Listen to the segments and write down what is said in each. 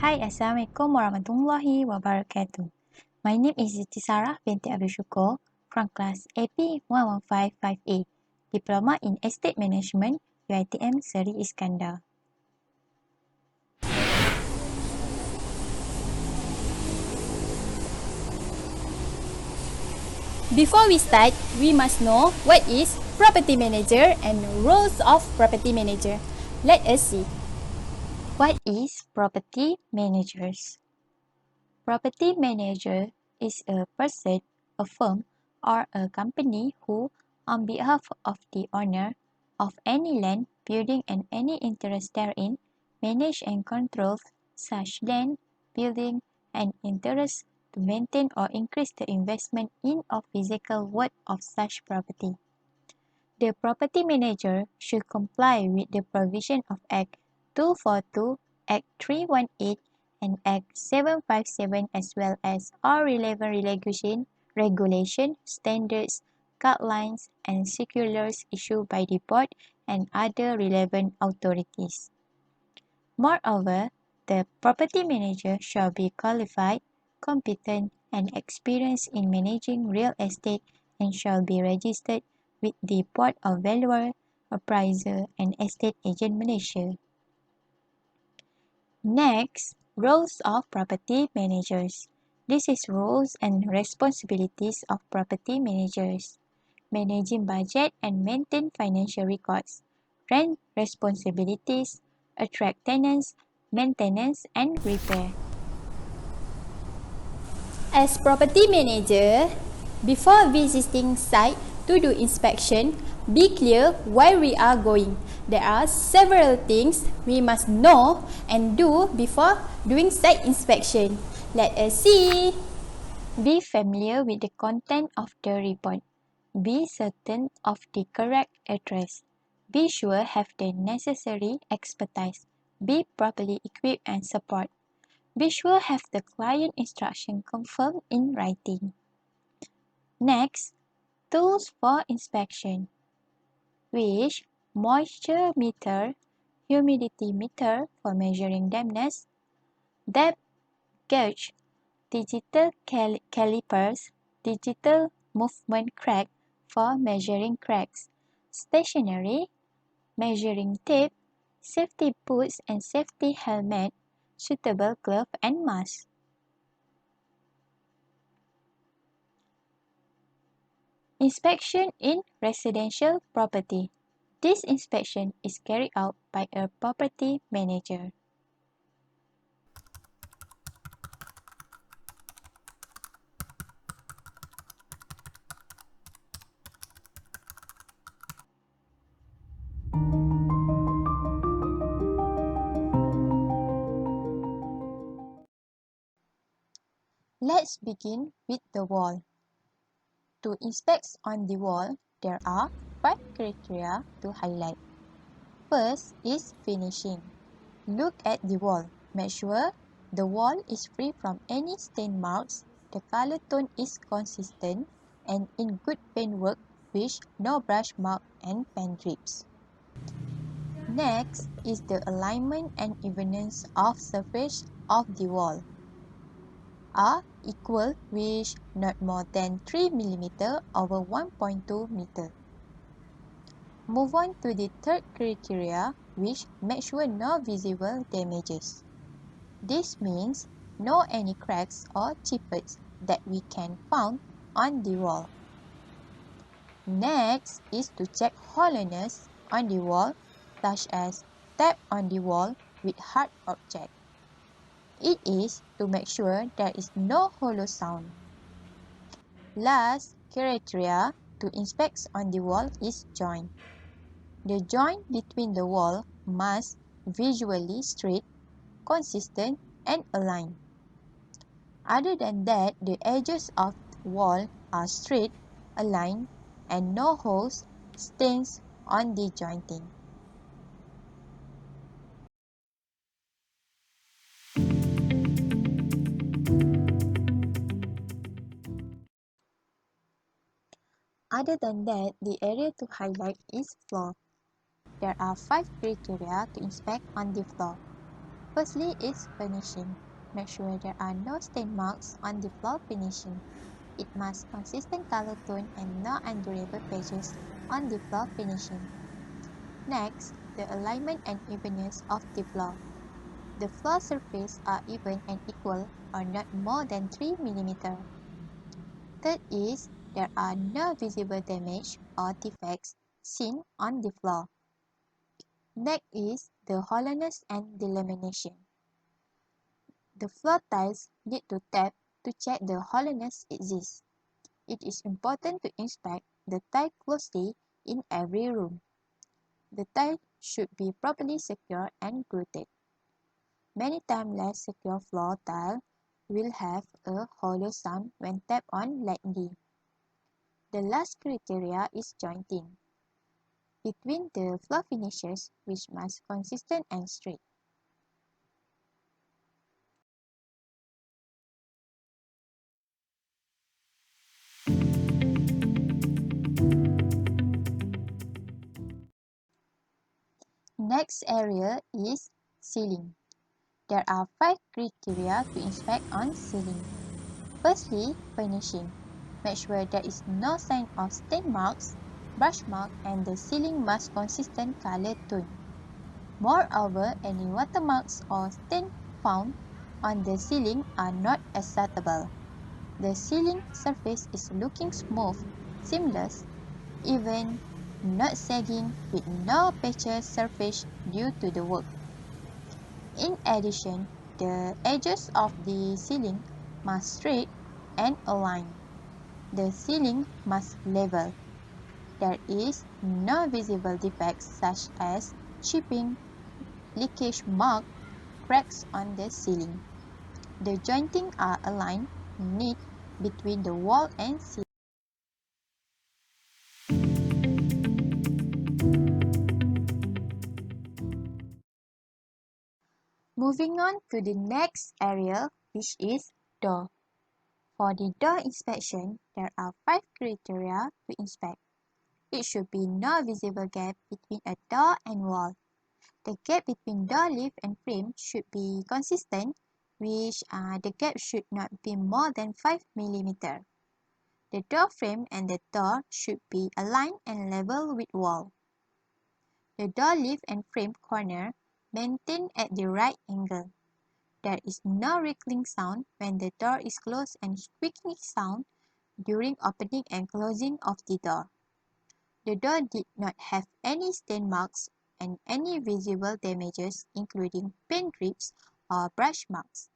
Hai, Assalamualaikum warahmatullahi wabarakatuh. My name is Siti Sarah binti Abdul Syukur from class AP 11558, Diploma in Estate Management, UiTM Seri Iskandar. Before we start, we must know what is property manager and roles of property manager. Let us see. What is property managers? Property manager is a person, a firm, or a company who, on behalf of the owner of any land, building, and any interest therein, manage and controls such land, building, and interest to maintain or increase the investment in or physical worth of such property. The property manager should comply with the provision of Act 242, Act 318, and Act 757 as well as all relevant regulation, standards, guidelines, and circulars issued by the board and other relevant authorities. Moreover, the property manager shall be qualified, competent, and experienced in managing real estate and shall be registered with the Board of Valuer, Appraiser, and Estate Agent Malaysia. Next, roles of property managers. This is roles and responsibilities of property managers. Managing budget and maintain financial records. Rent responsibilities, attract tenants, maintenance, and repair. As property manager, before visiting site to do inspection, be clear where we are going. There are several things we must know and do before doing site inspection. Let us see. Be familiar with the content of the report. Be certain of the correct address. Be sure have the necessary expertise. Be properly equipped and support. Be sure have the client instruction confirmed in writing. Next, tools for inspection, which moisture meter, humidity meter for measuring dampness, depth gauge, digital calipers, digital movement crack for measuring cracks, stationary, measuring tape, safety boots and safety helmet, suitable glove and mask. Inspection in residential property. This inspection is carried out by a property manager. Let's begin with the wall. To inspect on the wall, there are 5 criteria to highlight. First is finishing. Look at the wall. Make sure the wall is free from any stain marks, the color tone is consistent, and in good paintwork with no brush mark and paint drips. Next is the alignment and evenness of surface of the wall are equal with not more than 3 mm over 1.2 meter. Move on to the third criteria, which make sure no visible damages. This means no any cracks or chippets that we can found on the wall. Next is to check hollowness on the wall, such as tap on the wall with hard object. It is to make sure there is no hollow sound. Last criteria to inspect on the wall is joint. The joint between the wall must visually straight, consistent, and aligned. Other than that, the edges of the wall are straight, aligned, and no holes, stains on the jointing. Other than that, the area to highlight is floor. There are 5 criteria to inspect on the floor. Firstly is finishing. Make sure there are no stain marks on the floor finishing. It must consistent color tone and no undurable patches on the floor finishing. Next, the alignment and evenness of the floor. The floor surface are even and equal or not more than 3 mm. Third is there are no visible damage or defects seen on the floor. Next is the hollowness and delamination. The floor tiles need to tap to check the hollowness exists. It is important to inspect the tile closely in every room. The tile should be properly secured and glued. Many times less secure floor tile will have a hollow sound when tapped on lightly. The last criteria is jointing between the floor finishes, which must consistent and straight. Next area is ceiling. There are 5 criteria to inspect on ceiling. Firstly, finishing. Make sure there is no sign of stain marks, brush mark, and the ceiling must consistent color tone. Moreover, any watermarks or stain found on the ceiling are not acceptable. The ceiling surface is looking smooth, seamless, even not sagging with no patches surface due to the work. In addition, the edges of the ceiling must straight and aligned. The ceiling must level. There is no visible defects such as chipping, leakage mark, cracks on the ceiling. The jointing are aligned, neat between the wall and ceiling. Moving on to the next area, which is door. For the door inspection, there are 5 criteria to inspect. It should be no visible gap between a door and wall. The gap between door leaf and frame should be consistent, which the gap should not be more than 5 mm. The door frame and the door should be aligned and level with wall. The door leaf and frame corner maintained at the right angle. There is no rattling sound when the door is closed and squeaking sound during opening and closing of the door. The door did not have any stain marks and any visible damages including paint drips or brush marks.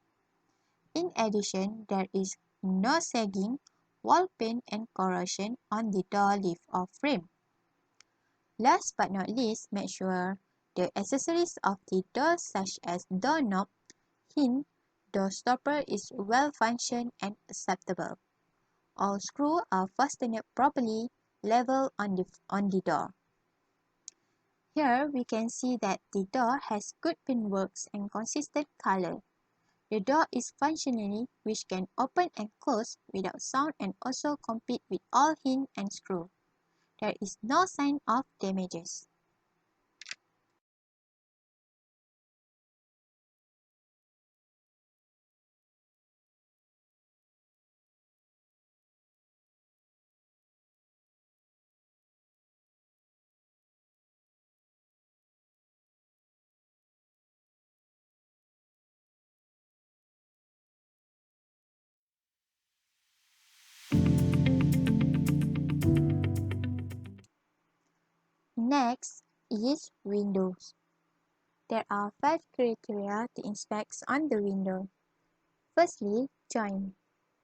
In addition, there is no sagging, wall paint and corrosion on the door leaf or frame. Last but not least, make sure the accessories of the door such as doorknob, hinge, door stopper is well functioned and acceptable. All screws are fastened properly, level on the door. Here we can see that the door has good paintworks and consistent color. The door is functionally which can open and close without sound and also complete with all hinge and screw. There is no sign of damages. Next is windows. There are 5 criteria to inspect on the window. Firstly, joint.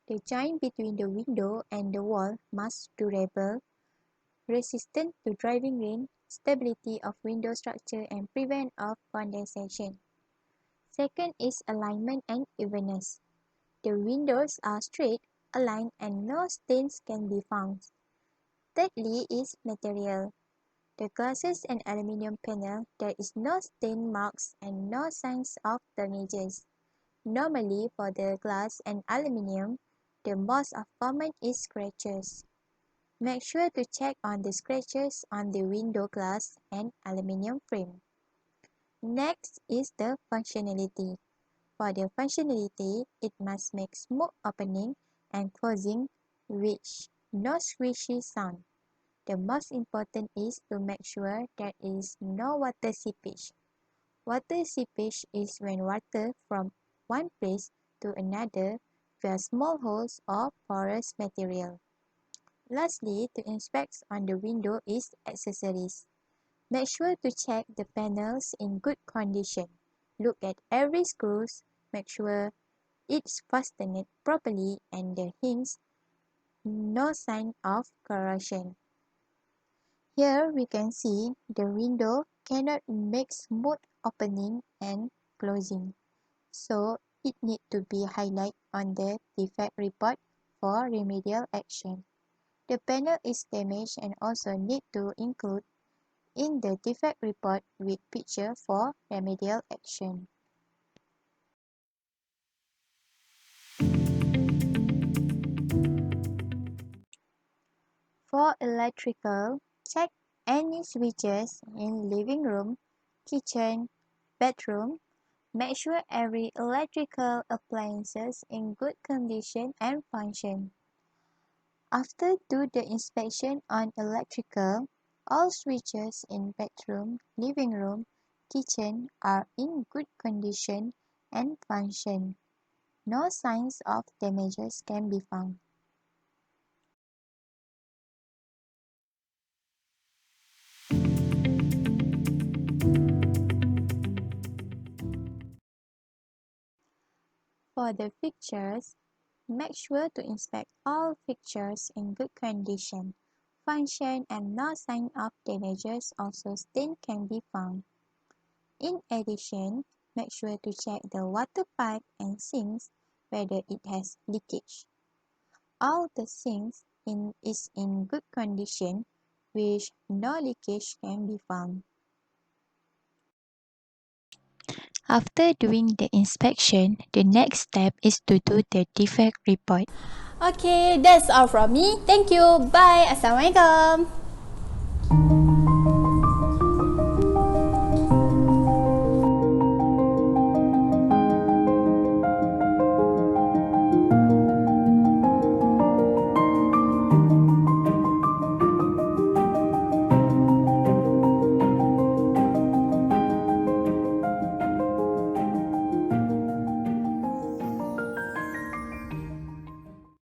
The joint between the window and the wall must durable, resistant to driving rain, stability of window structure and prevent of condensation. Second is alignment and evenness. The windows are straight, aligned and no stains can be found. Thirdly is material. The glasses and aluminium panel, there is no stain marks and no signs of damages. Normally for the glass and aluminium, the most common is scratches. Make sure to check on the scratches on the window glass and aluminium frame. Next is the functionality. For the functionality, it must make smooth opening and closing with no squishy sound. The most important is to make sure there is no water seepage. Water seepage is when water from one place to another via small holes or porous material. Lastly, to inspect on the window is accessories. Make sure to check the panels in good condition. Look at every screws, make sure it's fastened properly and the hinge no sign of corrosion. Here we can see the window cannot make smooth opening and closing, so it need to be highlighted on the defect report for remedial action. The panel is damaged and also need to include in the defect report with picture for remedial action. For electrical, check any switches in living room, kitchen, bedroom. Make sure every electrical appliances in good condition and function. After do the inspection on electrical, all switches in bedroom, living room, kitchen are in good condition and function. No signs of damages can be found. For the fixtures, make sure to inspect all fixtures in good condition, function and no sign of damages also stain can be found. In addition, make sure to check the water pipe and sinks whether it has leakage. All the sinks is in good condition, which no leakage can be found. After doing the inspection, the next step is to do the defect report. Okay, that's all from me. Thank you. Bye. Assalamualaikum.